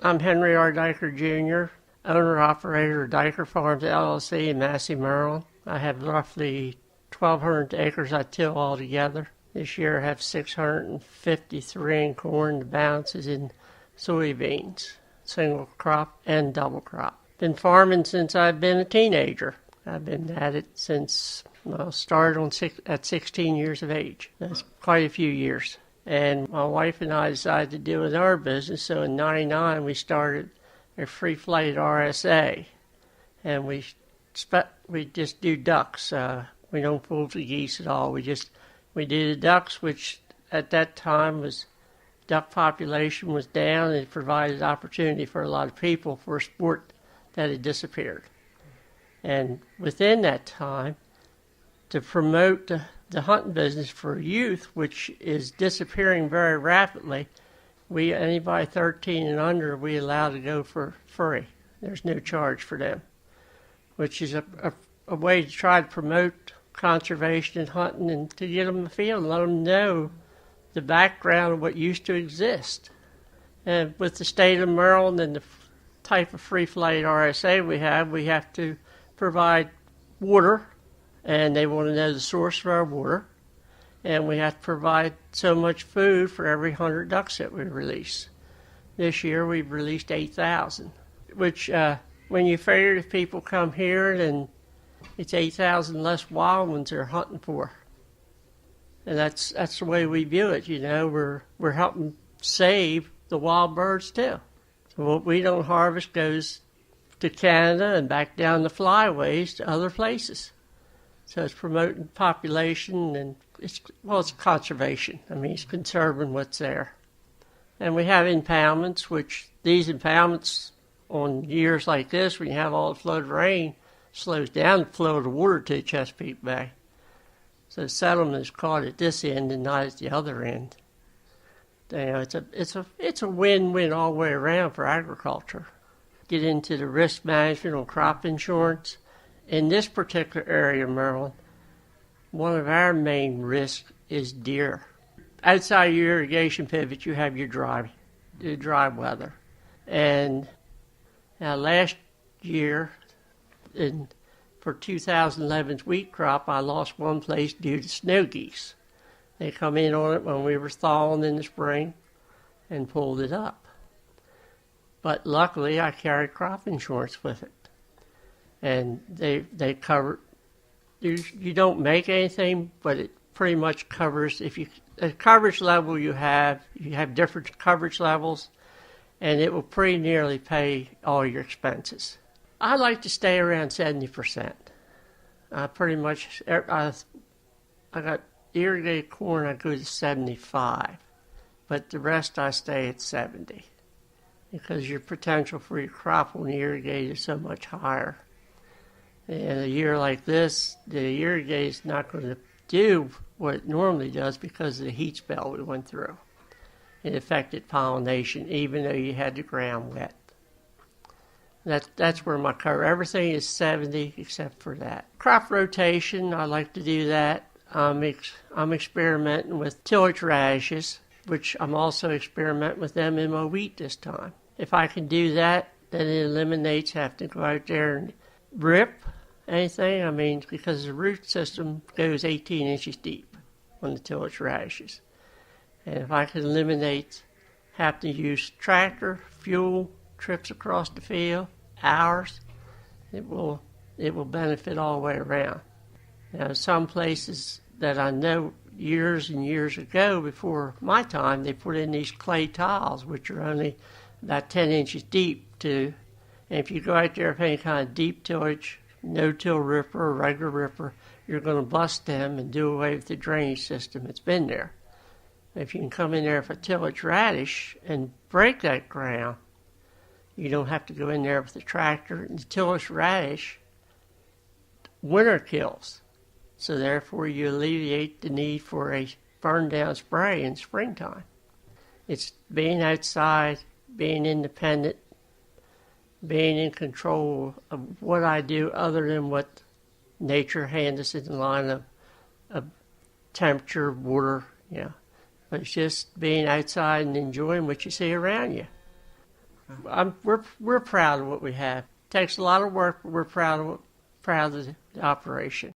I'm Henry R. Dierker Jr., owner-operator of Dierker Farm, LLC in Massey, Maryland. I have roughly 1,200 acres I till altogether. This year I have 653 in corn. The balance is in soybeans, single crop and double crop. Been farming since I've been a teenager. I've been at it since, started at 16 years of age. That's quite a few years. And my wife and I decided to do with our business, so in '99 we started a free-flight RSA, and we just do ducks. We don't fool the geese at all. We do the ducks, which at that time was duck population was down, and it provided opportunity for a lot of people for a sport that had disappeared. And within that time, to promote the hunting business for youth, which is disappearing very rapidly, anybody 13 and under, we allow to go for free. There's no charge for them, which is a way to try to promote conservation and hunting and to get them in the field and let them know the background of what used to exist. And with the state of Maryland and the type of free flight RSA we have to provide water, and they want to know the source of our water, and we have to provide so much food for every 100 ducks that we release. This year we've released 8,000, which when you figure if people come here, then it's 8,000 less wild ones they're hunting for. And that's the way we view it, We're helping save the wild birds too. So what we don't harvest goes to Canada and back down the flyways to other places. So it's promoting population, and it's conservation. It's conserving what's there. And we have impoundments, which these impoundments on years like this, when you have all the flood rain, slows down the flow of the water to Chesapeake Bay. So the settlement is caught at this end and not at the other end. It's a win-win all the way around for agriculture. Get into the risk management on crop insurance. In this particular area of Maryland, one of our main risks is deer. Outside your irrigation pivot, you have your dry weather. And last year, for 2011's wheat crop, I lost one place due to snow geese. They come in on it when we were thawing in the spring and pulled it up. But luckily, I carried crop insurance with it. And they cover, you don't make anything, but it pretty much covers, the coverage level you have different coverage levels, and it will pretty nearly pay all your expenses. I like to stay around 70%. I got irrigated corn, I go to 75, but the rest I stay at 70, because your potential for your crop when you irrigate is so much higher. In a year like this, the irrigate is not going to do what it normally does because of the heat spell we went through. It affected pollination, even though you had the ground wet. That's where my cover. Everything is 70 except for that. Crop rotation, I like to do that. I'm experimenting with tillage radishes, which I'm also experimenting with them in my wheat this time. If I can do that, then it eliminates having to go out there and rip anything, because the root system goes 18 inches deep on the tillage radishes. And if I can eliminate having to use tractor, fuel, trips across the field, hours, it will benefit all the way around. Now, some places that I know years and years ago, before my time, they put in these clay tiles, which are only about 10 inches deep and if you go out there with any kind of deep tillage, no-till ripper or regular ripper, you're going to bust them and do away with the drainage system that's been there. If you can come in there with a tillage radish and break that ground, you don't have to go in there with a tractor. And the tillage radish, winter kills. So therefore you alleviate the need for a burn-down spray in springtime. It's being outside, being independent, being in control of what I do other than what nature hands us in the line of temperature, water, But it's just being outside and enjoying what you see around you. We're proud of what we have. Takes a lot of work, but we're proud of the operation.